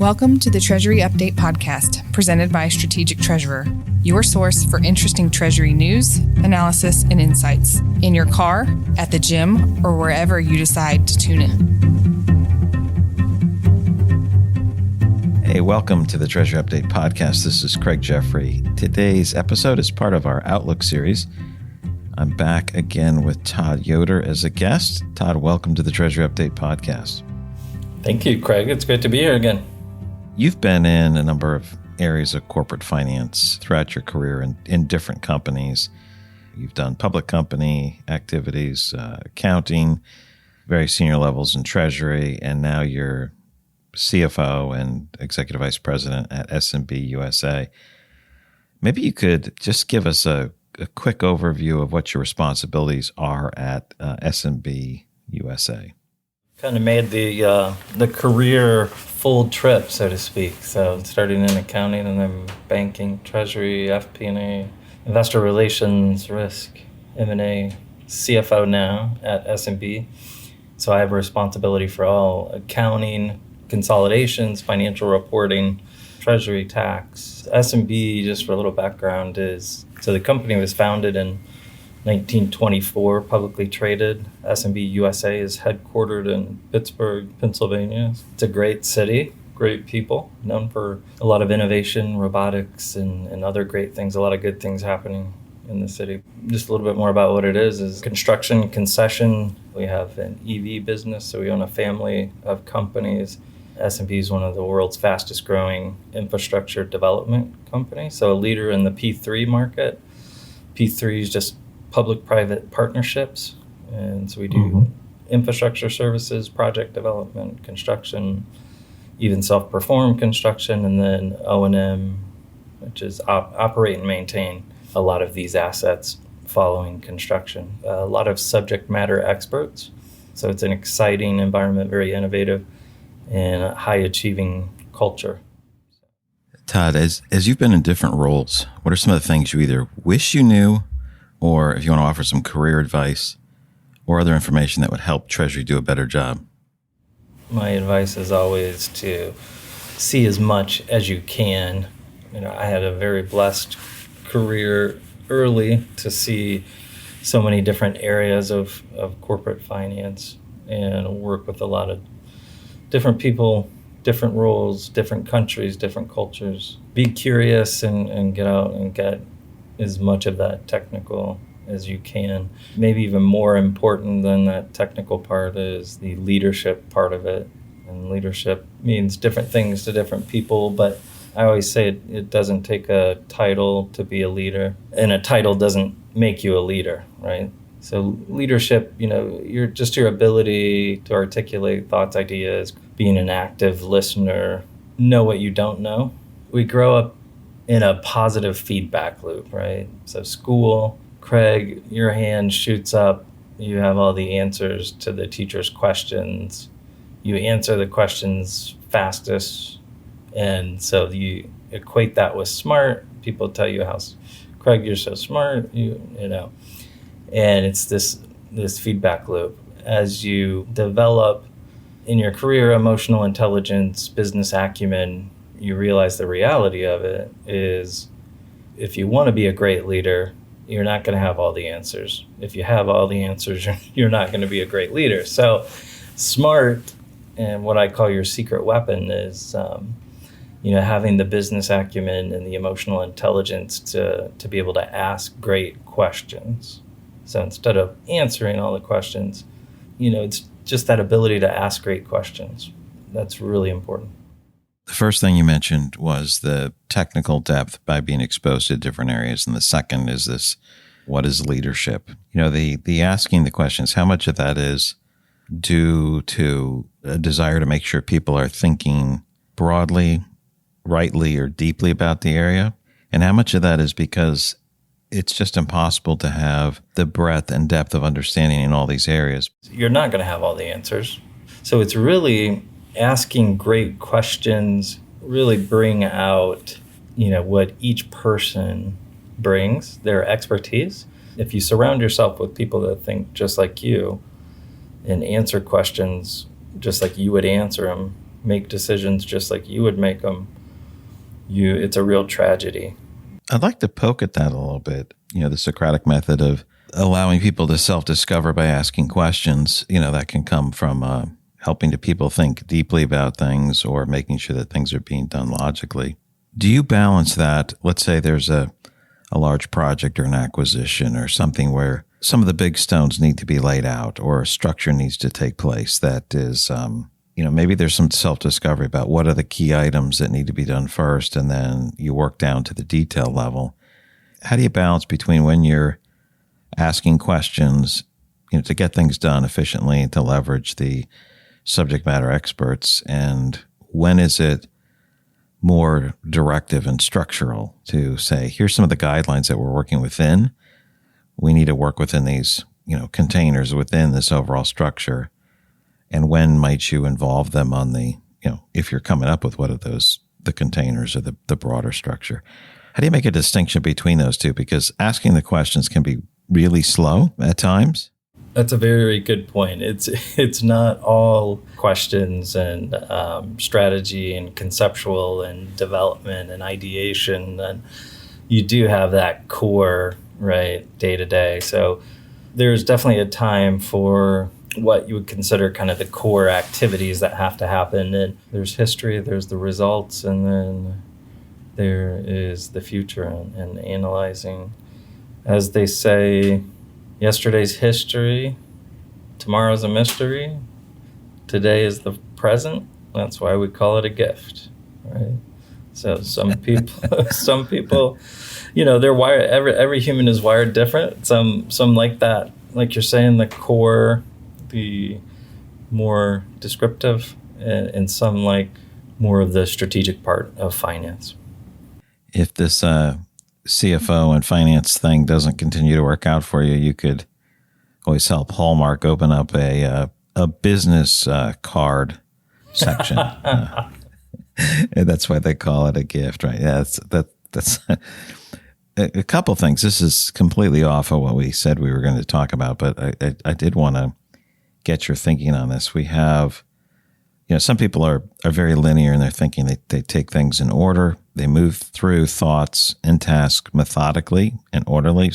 Welcome to the Treasury Update podcast, presented by Strategic Treasurer, your source for interesting Treasury news, analysis, and insights in your car, at the gym, or wherever you decide to tune in. Hey, welcome to the Treasury Update podcast. This is Craig Jeffery. Today's episode is part of our Outlook series. I'm back again with Todd Yoder as a guest. Todd, welcome to the Treasury Update podcast. Thank you, Craig. It's great to be here again. You've been in a number of areas of corporate finance throughout your career in different companies. You've done public company activities, accounting, very senior levels in Treasury, and now you're CFO and Executive Vice President at S&amp USA. Maybe you could just give us a quick overview of what your responsibilities are at S&amp USA. Kind of made the career full trip, so to speak. So starting in accounting and then banking, treasury, FP&A, investor relations, risk, M&A, CFO now at S&amp. So I have a responsibility for all accounting, consolidations, financial reporting, treasury, tax. S&amp, just for a little background, so the company was founded in 1924, publicly traded. S&amp USA is headquartered in Pittsburgh, Pennsylvania. It's a great city, great people, known for a lot of innovation, robotics, and other great things, a lot of good things happening in the city. Just a little bit more about what it is construction, concession. We have an EV business, so we own a family of companies. S&amp is one of the world's fastest growing infrastructure development companies, so a leader in the P3 market. P3 is just public-private partnerships, and so we do infrastructure services, project development, construction, even self-perform construction, and then O&M, which is operate and maintain a lot of these assets following construction. A lot of subject matter experts, so it's an exciting environment, very innovative, and a high-achieving culture. Todd, as you've been in different roles, what are some of the things you either wish you knew, or if you want to offer some career advice or other information that would help Treasury do a better job? My advice is always to see as much as you can. I had a very blessed career early to see so many different areas of corporate finance and work with a lot of different people, different roles, different countries, different cultures. Be curious and get out and get as much of that technical as you can. Maybe even more important than that technical part is the leadership part of it. And leadership means different things to different people, but I always say it doesn't take a title to be a leader, and a title doesn't make you a leader, right? So leadership, your ability to articulate thoughts, ideas, being an active listener, know what you don't know. We grow up in a positive feedback loop, right? So school, Craig, your hand shoots up. You have all the answers to the teacher's questions. You answer the questions fastest. And so you equate that with smart. People tell you Craig, you're so smart, And it's this feedback loop. As you develop in your career emotional intelligence, business acumen, you realize the reality of it is if you want to be a great leader, you're not going to have all the answers. If you have all the answers, you're not going to be a great leader. So smart, and what I call your secret weapon, is having the business acumen and the emotional intelligence to be able to ask great questions. So instead of answering all the questions, it's just that ability to ask great questions. That's really important. The first thing you mentioned was the technical depth by being exposed to different areas. And the second is this, what is leadership? The asking the questions, how much of that is due to a desire to make sure people are thinking broadly, rightly, or deeply about the area? And how much of that is because it's just impossible to have the breadth and depth of understanding in all these areas? You're not going to have all the answers. So it's really asking great questions, really bring out, what each person brings, their expertise. If you surround yourself with people that think just like you and answer questions just like you would answer them, make decisions just like you would make them, it's a real tragedy. I'd like to poke at that a little bit. The Socratic method of allowing people to self-discover by asking questions, that can come from helping the people think deeply about things or making sure that things are being done logically. Do you balance that? Let's say there's a large project or an acquisition or something where some of the big stones need to be laid out or a structure needs to take place that is, maybe there's some self-discovery about what are the key items that need to be done first, and then you work down to the detail level. How do you balance between when you're asking questions, to get things done efficiently and to leverage the subject matter experts, and when is it more directive and structural to say, here's some of the guidelines that we're working within. We need to work within these, containers within this overall structure. And when might you involve them on the, if you're coming up with what are those, the containers or the broader structure? How do you make a distinction between those two? Because asking the questions can be really slow at times. That's a very good point. It's not all questions and strategy and conceptual and development and ideation. And you do have that core, right, day to day. So there's definitely a time for what you would consider kind of the core activities that have to happen. And there's history, there's the results, and then there is the future and analyzing. As they say, yesterday's history, tomorrow's a mystery, today is the present. That's why we call it a gift, right? So some people, they're wired. Every human is wired different. Some like that, like you're saying, the core, the more descriptive, and some like more of the strategic part of finance. If this CFO and finance thing doesn't continue to work out for you, you could always help Hallmark open up a business card section. And that's why they call it a gift, right? Yeah, that's a couple things. This is completely off of what we said we were going to talk about, but I did want to get your thinking on this. We have, some people are very linear in their thinking. They take things in order. They move through thoughts and tasks methodically and orderly,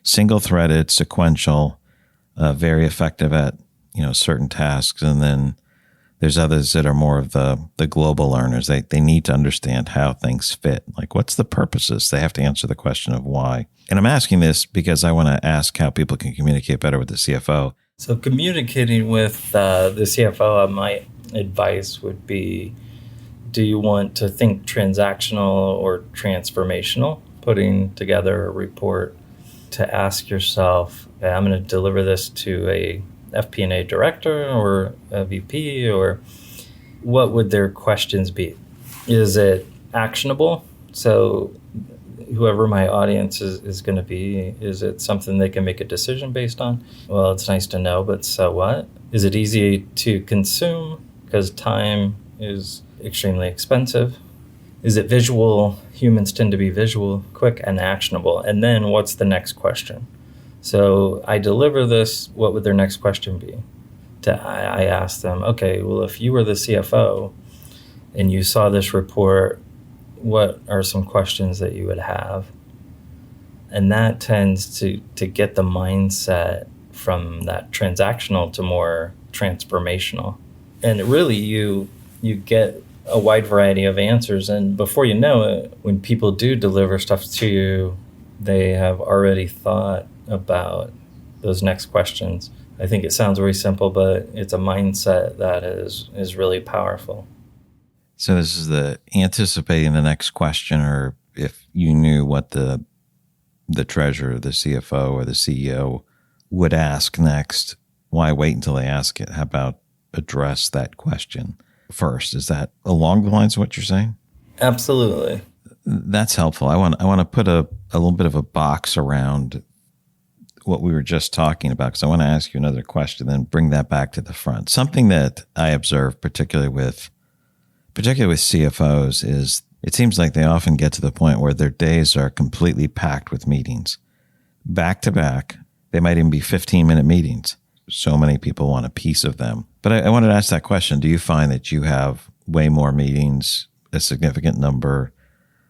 single-threaded, sequential, very effective at, certain tasks. And then there's others that are more of the global learners. They need to understand how things fit. Like, what's the purposes? They have to answer the question of why. And I'm asking this because I want to ask how people can communicate better with the CFO. So communicating with the CFO, my advice would be, do you want to think transactional or transformational? Putting together a report to ask yourself, okay, I'm going to deliver this to a FP&A director or a VP, or what would their questions be? Is it actionable? So whoever my audience is going to be, is it something they can make a decision based on? Well, it's nice to know, but so what? Is it easy to consume? Because time is extremely expensive. Is it visual? Humans tend to be visual, quick, and actionable. And then what's the next question? So I deliver this, what would their next question be? I ask them, okay, well, if you were the CFO and you saw this report, what are some questions that you would have? And that tends to get the mindset from that transactional to more transformational. And really you get a wide variety of answers. And before you know it, when people do deliver stuff to you, they have already thought about those next questions. I think it sounds very simple, but it's a mindset that is really powerful. So this is the anticipating the next question, or if you knew what the treasurer, the CFO, or the CEO would ask next, why wait until they ask it? How about address that question first? Is that along the lines of what you're saying? Absolutely. That's helpful. I want to put a little bit of a box around what we were just talking about, because I want to ask you another question, then bring that back to the front. Something that I observe, particularly with CFOs, is it seems like they often get to the point where their days are completely packed with meetings. Back to back, they might even be 15-minute meetings. so many people want a piece of them. But I wanted to ask that question. Do you find that you have way more meetings, a significant number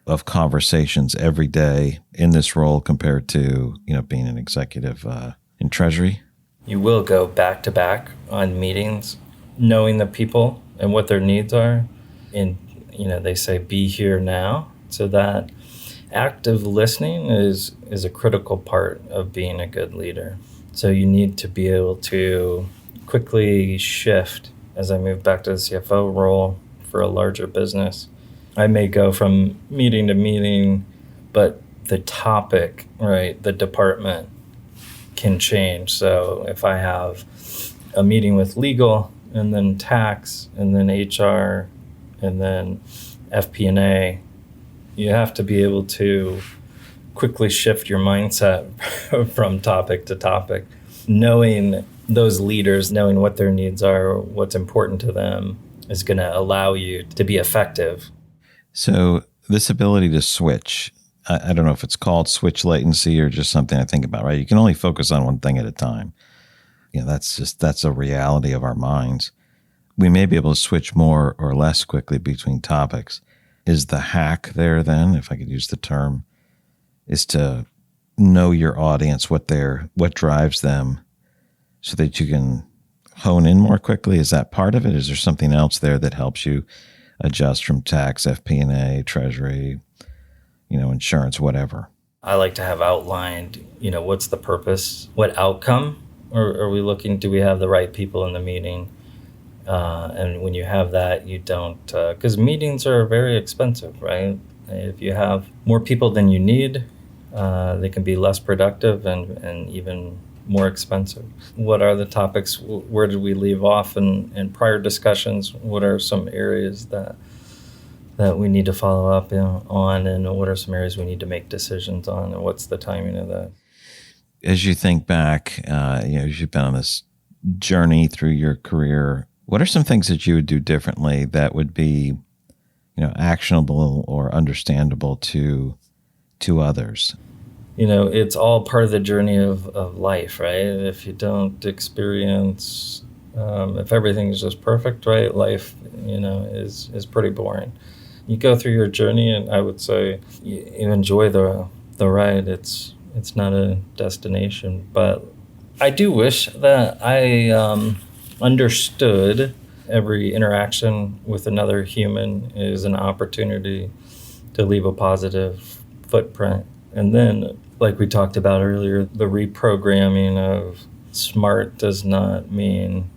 of conversations every day in this role compared to, being an executive in Treasury? You will go back to back on meetings, knowing the people and what their needs are. And, they say, be here now. So that active listening is a critical part of being a good leader. So you need to be able to quickly shift. As I move back to the CFO role for a larger business, I may go from meeting to meeting, but the topic, right, the department can change. So if I have a meeting with legal and then tax and then HR and then FP&A, you have to be able to quickly shift your mindset from topic to topic. Knowing those leaders, knowing what their needs are, what's important to them, is going to allow you to be effective. So this ability to switch, I don't know if it's called switch latency or just something I think about, right? You can only focus on one thing at a time. That's a reality of our minds. We may be able to switch more or less quickly between topics. Is the hack there then, if I could use the term, is to know your audience, what drives them, so that you can hone in more quickly? Is that part of it? Is there something else there that helps you adjust from tax, FP&A, Treasury, insurance, whatever? I like to have outlined, what's the purpose, what outcome are we looking, do we have the right people in the meeting? And when you have that, you don't, because meetings are very expensive, right? If you have more people than you need, they can be less productive and even more expensive. What are the topics? Where did we leave off in prior discussions? What are some areas that we need to follow up on, and what are some areas we need to make decisions on, and what's the timing of that? As you think back, as you've been on this journey through your career, what are some things that you would do differently that would be, actionable or understandable to others? It's all part of the journey of life, right? If you don't experience, if everything's just perfect, right, life, is pretty boring. You go through your journey, and I would say you enjoy the ride. It's not a destination, but I do wish that I understood every interaction with another human is an opportunity to leave a positive footprint. And then, like we talked about earlier, the reprogramming of smart does not mean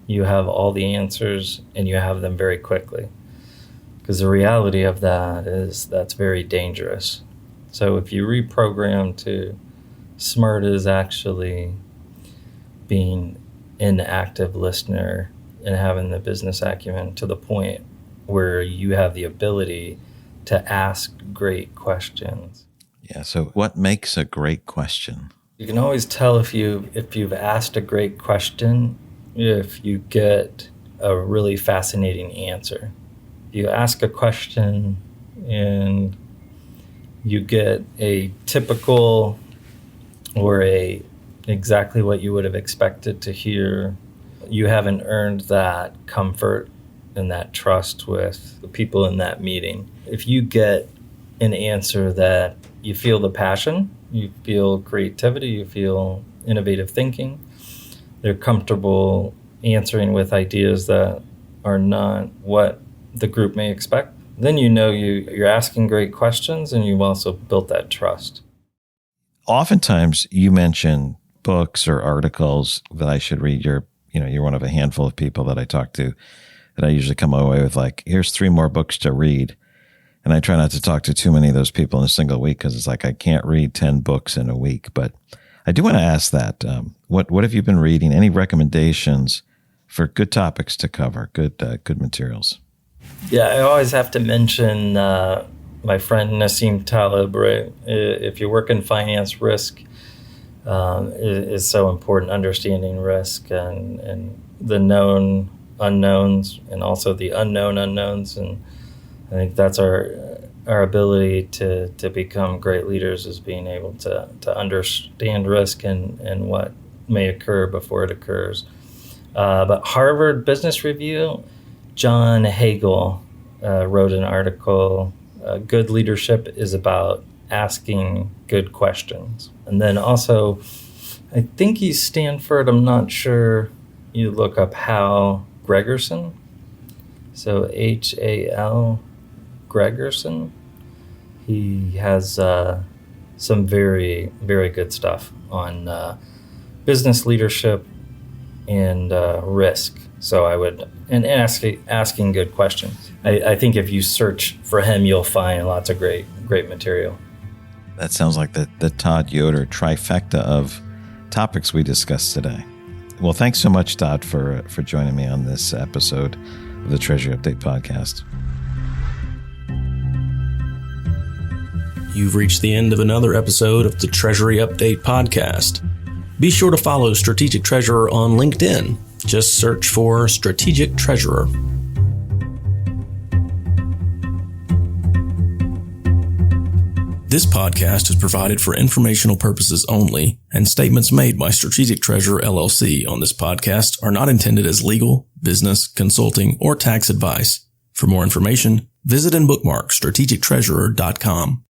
you have all the answers and you have them very quickly. Because the reality of that is that's very dangerous. So if you reprogram to smart is actually being an active listener and having the business acumen to the point where you have the ability to ask great questions. Yeah. So what makes a great question? You can always tell if you've asked a great question if you get a really fascinating answer. You ask a question and you get a typical or exactly what you would have expected to hear. You haven't earned that comfort and that trust with the people in that meeting. If you get an answer that you feel the passion, you feel creativity, you feel innovative thinking, they're comfortable answering with ideas that are not what the group may expect, then you're asking great questions and you've also built that trust. Oftentimes you mention books or articles that I should read. You're one of a handful of people that I talk to that I usually come away with like, here's 3 more books to read. And I try not to talk to too many of those people in a single week because it's like I can't read 10 books in a week. But I do want to ask that. What have you been reading? Any recommendations for good topics to cover, good materials? Yeah, I always have to mention my friend Nassim Taleb, right? If you work in finance, risk is so important, understanding risk and the known unknowns and also the unknown unknowns. And I think that's our ability to become great leaders is being able to understand risk and what may occur before it occurs. But Harvard Business Review, John Hagel wrote an article, Good Leadership is about asking good questions. And then also, I think he's Stanford, I'm not sure. You look up Hal Gregerson. So Hal Gregerson. He has some very, very good stuff on business leadership and risk. So I would, and asking good questions. I think if you search for him, you'll find lots of great material. That sounds like the Todd Yoder trifecta of topics we discussed today. Well, thanks so much, Todd, for joining me on this episode of the Treasury Update podcast. You've reached the end of another episode of the Treasury Update podcast. Be sure to follow Strategic Treasurer on LinkedIn. Just search for Strategic Treasurer. This podcast is provided for informational purposes only, and statements made by Strategic Treasurer LLC on this podcast are not intended as legal, business, consulting, or tax advice. For more information, visit and bookmark strategictreasurer.com.